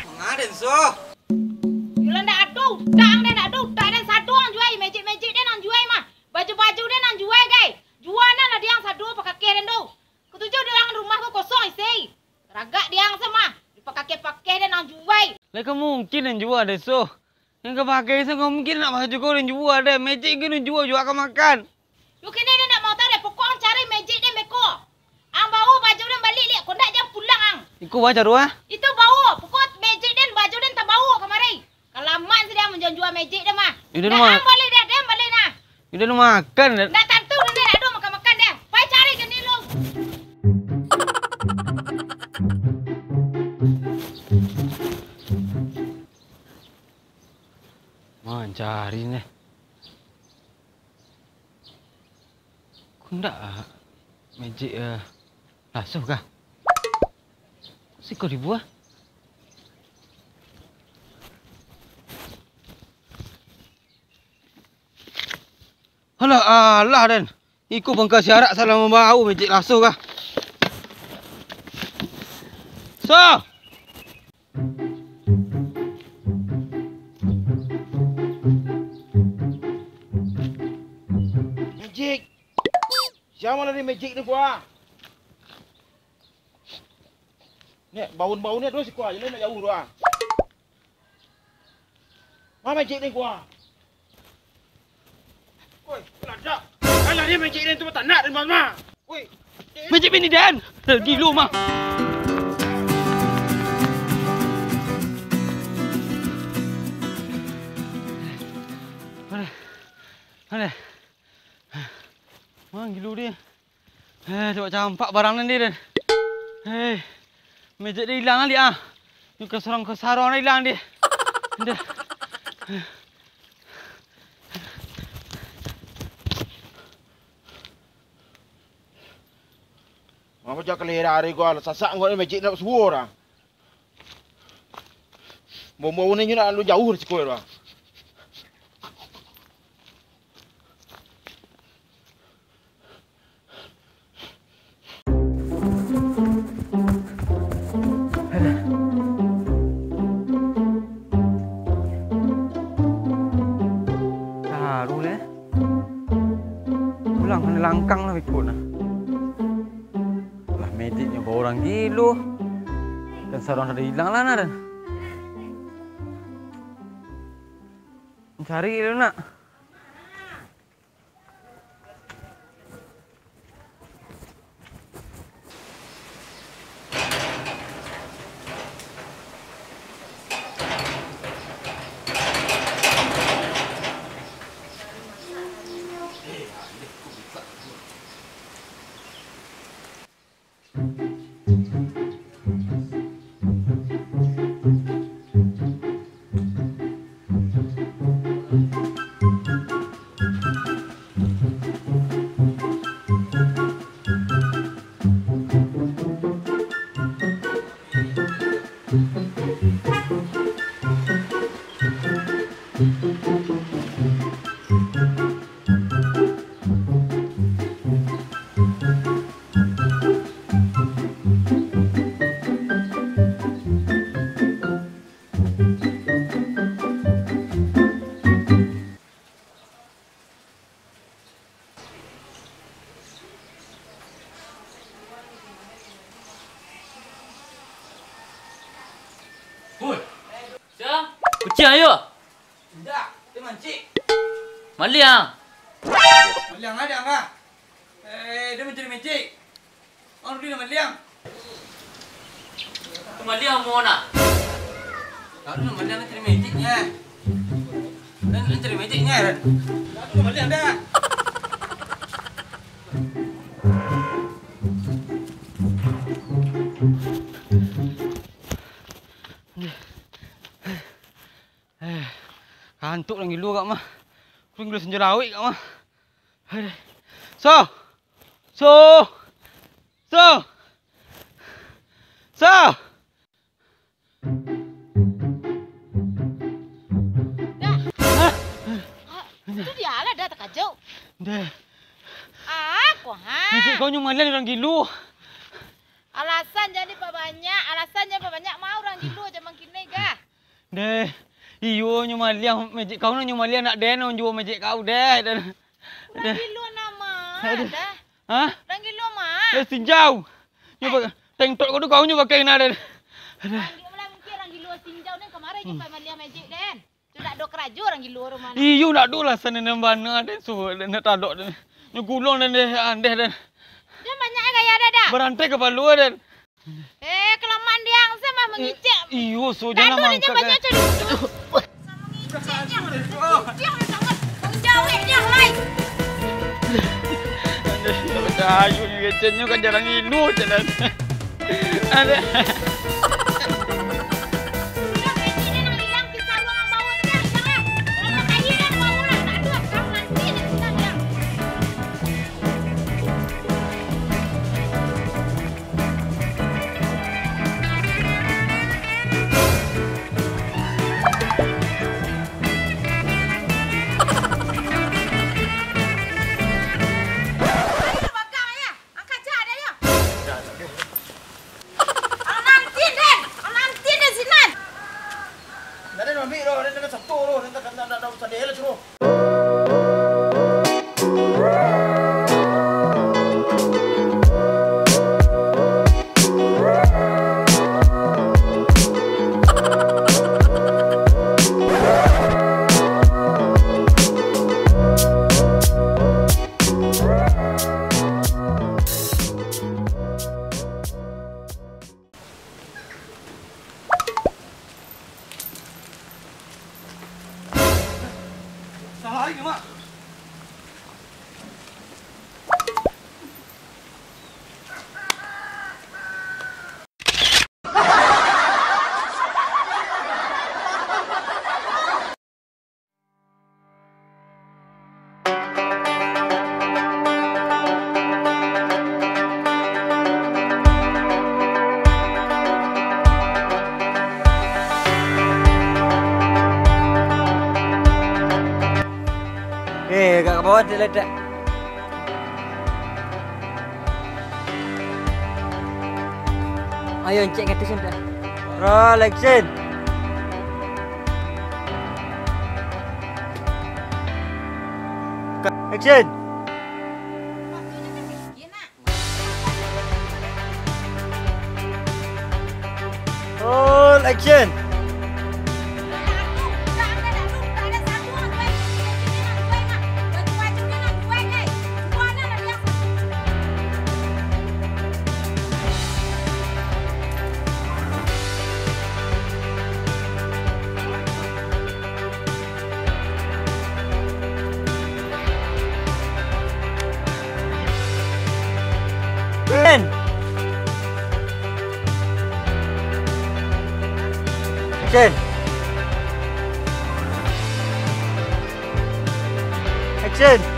Mengaden so. Yulah ndak aduh, nak aduh, tak ada satu orang jual, magic dia nak jual mah. Baju dia nak jual guys. Jualan lah dia yang satu pakai keren tu. Ketujuh dia orang rumah kau kosong isi. Ragak dia yang sama. Pakai dia nak jual. Leka mungkin yang jual deh so. Yang kau pakai so kau mungkin nak baju kau yang jual deh. Magic kau yang jual akan makan. Yuk kini dia nak mau tahu deh. Pokok cari magic dia meko. Ang bau baju dia balik lihat. Kau nak jam pulang ang. Iku wajar wah. Itu bau. Pokok magic dia baju dia tak bau kemari. Kalau mak sedang menjual magic dia mah. Dia mah. Balik dia balik nah. Dia nak makan. Nak tentu dia nak aduh makan dia. Pai cari ke ni lu. Man cari ni. Kundak magic lasuh kah? Si kau dibuah? Alah Dan. Ikut bangka syarat salah membau magic lasuh kah? So. Magic. Siapa mana ni magic ni gua? Ni bau-bau ni terus gua, jadi nak jauh doang. Mana magic ni gua? Woi, lada. Alah dia magic ni tu tak nak dan mama. Woi. Magic ni Dan. Gila mah. Mana? Mang gila dia. Coba campak barang ni dia. Magic dia hilang ali ah. Ni kesarong hilang dia. Dia. Apa cakap lera hari gua sasak gua ni magic nak suara. Bau-bau ni nak lu jauh dari sekolah dah. Pulang kena langkang lah ikut lah. Lah magicnya bawa orang gila. Dan sarung dah hilang lah nak. Cari dulu nak. Kucing ayo. Tidak, dia mancing. Maliang. Maliang ada enggak? Dia mencuri magic. Orang dia maliang. Tu maliang mau nak. Lalu maliang mencuri magicnya. Dan mencuri magicnya kan. Lalu maliang dah. Kantuk lagi lu kat mah. Aku gila senjerawik kat mah. So. Itu dia lah dah tak kacau. Dah. Aku ha. Magic kau nyumalan orang gila. Alasannya banyak mau orang gilo zaman kini ga. Deh, iyo nyumaliang magic kau na nyumaliang nak den on jual magic kau deh. Orang gilo nama. Dah. Hah? Orang gilo mah. Deh sinjau. Nyoba tengtok kau tu kau nyoba kau na deh. Orang mungkin orang gilo sinjau ni kemarin jumpa malia magic den. Sudah dok keraju orang gilo rumah. Iyo nak dulu lah sana nembana deh so nak tadok deh. Nyugulong deh andeh deh. Dia banyak gaya dah. Berantai ke palu deh. Kelamaan dia yang sama mengicik. Iyo so jangan mangkak. Banyak cari. Sama mengiciknya. Mengicik sangat menjauh dia lain. Ayo ni kecenya kan jarang ilu jalan. Ada. Salah ni mak. Kat bawah dia letak. Ayo cek kata sudah. Roll action. Action. Roll action. Action. Action. Action.